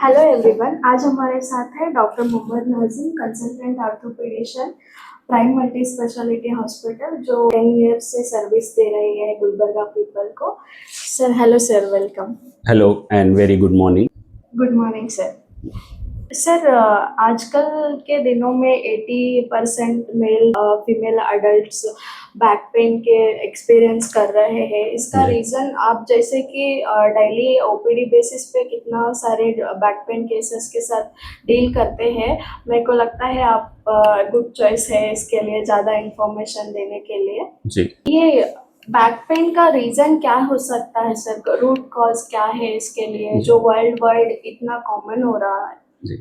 Hello everyone. आज हमारे साथ है doctor Mohammed Nazim, consultant orthopaedician, prime multi speciality hospital, जो 10 ईयर्स से सर्विस दे रही है गुलबर्गा पीपल को। Sir hello sir, welcome. Hello and very good morning. Good morning sir. Sir आजकल के दिनों में 80% male female adults back pain के एक्सपीरियंस कर रहे हैं। इसका जी रीज़न आप जैसे कि डेली ओपीडी बेसिस पे कितना सारे बैक पेन केसेस के साथ डील करते हैं, मेरे को लगता है आप गुड चॉइस है इसके लिए, ज़्यादा इंफॉर्मेशन देने के लिए। जी ये बैक पेन का रीज़न क्या हो सकता है सर? रूट कॉज क्या है इसके लिए, जी जो वर्ल्ड वाइड इतना कॉमन हो रहा है? जी।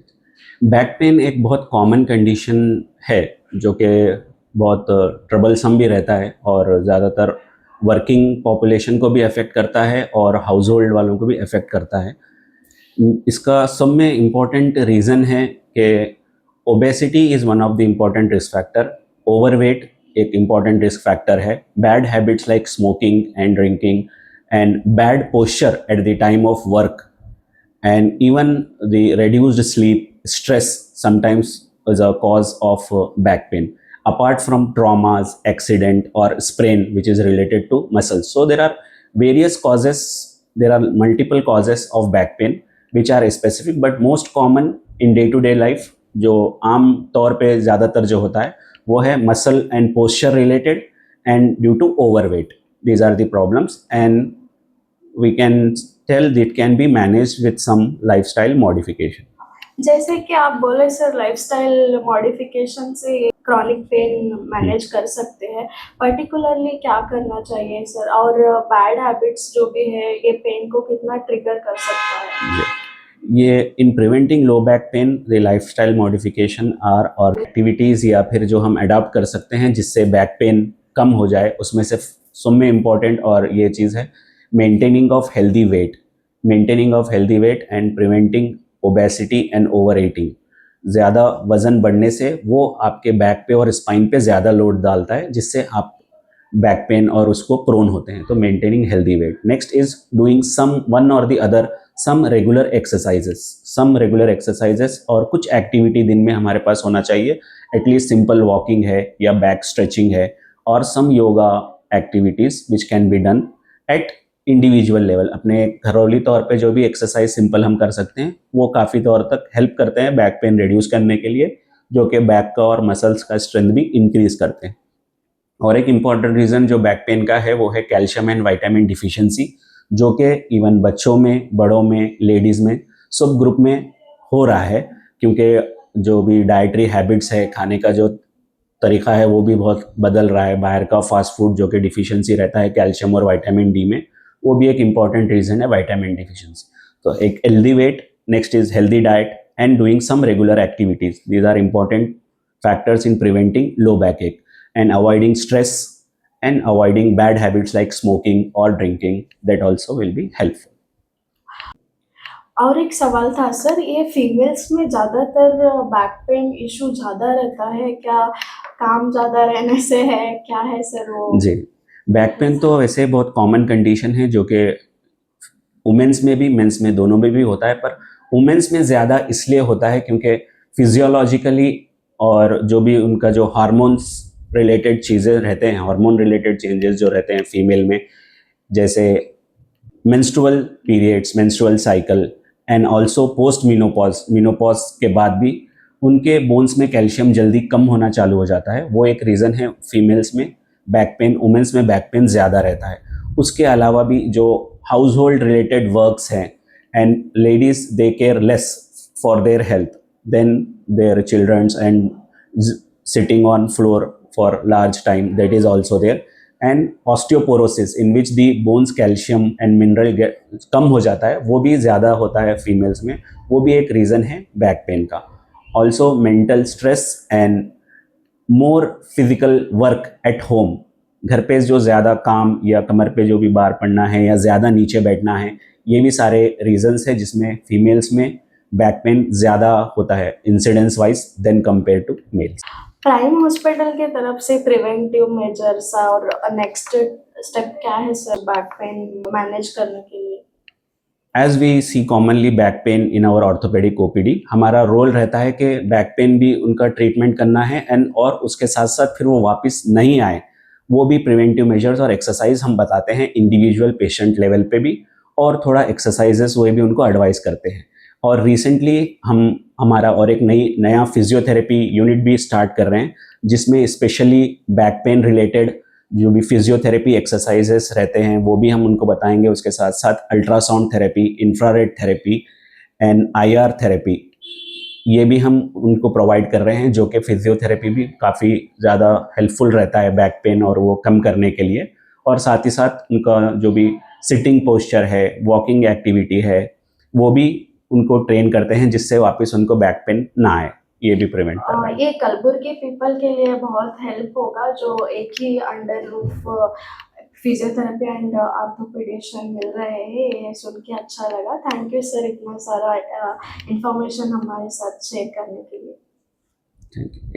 बैक पेन एक बहुत कॉमन कंडीशन है जो कि बहुत ट्रबलसम भी रहता है और ज़्यादातर वर्किंग पॉपुलेशन को भी अफेक्ट करता है और हाउस होल्ड वालों को भी अफेक्ट करता है। इसका सब में इम्पॉर्टेंट रीज़न है कि obesity is one of the important risk factor. Overweight एक इम्पॉर्टेंट रिस्क फैक्टर है। Bad habits like smoking and drinking and bad posture at the time of work and even the reduced sleep, stress sometimes is a cause of back pain, apart from traumas, accident or sprain which is related to muscles. So there are various causes, there are multiple causes of back pain which are specific, but most common in day to day life जो आम तौर पे ज़्यादातर जो होता है वो है muscle and posture related and due to overweight. These are the problems, and we can tell that it can be managed with some lifestyle modification. जैसे कि आप बोले सर, लाइफस्टाइल मॉडिफिकेशन से क्रॉनिक पेन मैनेज कर सकते हैं। Particularly क्या करना चाहिए सर? और बैड हैबिट्स जो भी है, ये पेन को कितना ट्रिगर कर सकता है? ये in preventing low back pain the lifestyle modification are और एक्टिविटीज़ या फिर जो हम अडॉप्ट कर सकते हैं जिससे बैक पेन कम हो जाए, उसमें से सब में इम्पॉर्टेंट और ये चीज़ है maintaining of healthy weight, maintaining of healthy weight and preventing obesity and over eating. ज़्यादा वज़न बढ़ने से वो आपके बैक पे और स्पाइन पे ज़्यादा लोड डालता है जिससे आप बैक पेन और उसको प्रोन होते हैं. तो maintaining healthy weight. Next is doing some one or the other some regular exercises, some regular exercises और कुछ एक्टिविटी दिन में हमारे पास होना चाहिए. एटलीस्ट सिंपल वॉकिंग है या बैक स्ट्रेचिंग है और some yoga activities which can be done at individual level. अपने घरेलू तौर पे जो भी एक्सरसाइज सिंपल हम कर सकते हैं वो काफ़ी तौर तक हेल्प करते हैं बैक पेन रिड्यूस करने के लिए, जो कि बैक का और मसल्स का स्ट्रेंथ भी इंक्रीज करते हैं. और एक इम्पॉर्टेंट रीज़न जो बैक पेन का है वो है कैल्शियम एंड विटामिन डिफिशिएंसी, जो कि इवन बच्चों में, बड़ों में, लेडीज़ में, सब ग्रुप में हो रहा है. क्योंकि जो भी डाइटरी हैबिट्स है, खाने का जो तरीका है वो भी बहुत बदल रहा है. बाहर का फास्ट फूड जो कि डिफिशिएंसी रहता है कैल्शियम और विटामिन डी में, वो भी एक इम्पॉर्टेंट रीज़न है विटामिन डिफिशिएंसी. तो एक healthy weight, next is healthy diet and doing some regular activities. These are important factors in preventing low backache and avoiding stress and avoiding bad habits like smoking or drinking. That also will be helpful. और एक सवाल था sir, ये females में ज़्यादातर back pain issue ज़्यादा रहता है क्या? काम ज़्यादा रहने से है क्या है सर वो? जी, बैक पेन तो वैसे बहुत कॉमन कंडीशन है जो कि वुमेन्स में भी, मेंस में, दोनों में भी होता है. पर वुमेन्स में ज़्यादा इसलिए होता है क्योंकि फिजियोलॉजिकली और जो भी उनका जो हार्मोन्स रिलेटेड चीज़ें रहते हैं, हार्मोन रिलेटेड चेंजेस जो रहते हैं फीमेल में, जैसे menstrual periods, menstrual cycle and also post menopause, menopause के बाद भी उनके बोन्स में कैल्शियम जल्दी कम होना चालू हो जाता है. वो एक रीज़न है फीमेल्स में बैक पेन, वुमेन्स में बैक पेन ज़्यादा रहता है. उसके अलावा भी जो हाउस होल्ड रिलेटेड वर्क्स हैं and ladies they care less for their health than their childrens and sitting on floor for large time, that is also there. And osteoporosis in which the bones calcium and mineral कम हो जाता है, वो भी ज़्यादा होता है females में. वो भी एक रीज़न है बैक पेन का. Also mental stress and more physical work at home. घर पे जो ज़्यादा काम या कमर पे जो भी बार पड़ना है या ज़्यादा नीचे बैठना है, ये भी सारे रीजंस है जिसमें फीमेल्स में बैक पेन ज़्यादा होता है incidence wise than compare to males. Prime hospital की तरफ से प्रिवेंटिव मेजर्स और नेक्स्ट स्टेप क्या है सर बैक पेन मैनेज करने के लिए? As we see commonly back pain in our orthopaedic OPD, हमारा रोल रहता है कि बैक पेन भी उनका ट्रीटमेंट करना है एंड और उसके साथ साथ फिर वो वापस नहीं आए, वो भी प्रिवेंटिव मेजर्स और एक्सरसाइज हम बताते हैं इंडिविजुअल पेशेंट लेवल पे भी, और थोड़ा एक्सरसाइजेस वो भी उनको एडवाइस करते हैं। और रिसेंटली हम हमारा और एक नया फिजियोथेरेपी यूनिट भी स्टार्ट कर रहे हैं, जिसमें स्पेशली बैक पेन रिलेटेड जो भी फिजियोथेरेपी एक्सरसाइजेस रहते हैं वो भी हम उनको बताएंगे। उसके साथ साथ ultrasound therapy, infrared therapy and IR therapy, ये भी हम उनको प्रोवाइड कर रहे हैं, जो कि फिजियोथेरेपी भी काफ़ी ज़्यादा हेल्पफुल रहता है बैक पेन और वो कम करने के लिए। और साथ ही साथ उनका जो भी सिटिंग पोस्चर है, वॉकिंग एक्टिविटी है, वो भी उनको ट्रेन करते हैं, जिससे वापस उनको बैक पेन ना आए, ये भी प्रिवेंट कर रहे हैं। ये कलबुर्गी पीपल के लिए बहुत हेल्प होगा जो एक ही under roof physiotherapy and orthopaedician मिल रहे हैं। ये सुन के अच्छा लगा। थैंक यू सर इतना सारा इंफॉर्मेशन हमारे साथ शेयर करने के लिए। Thank you.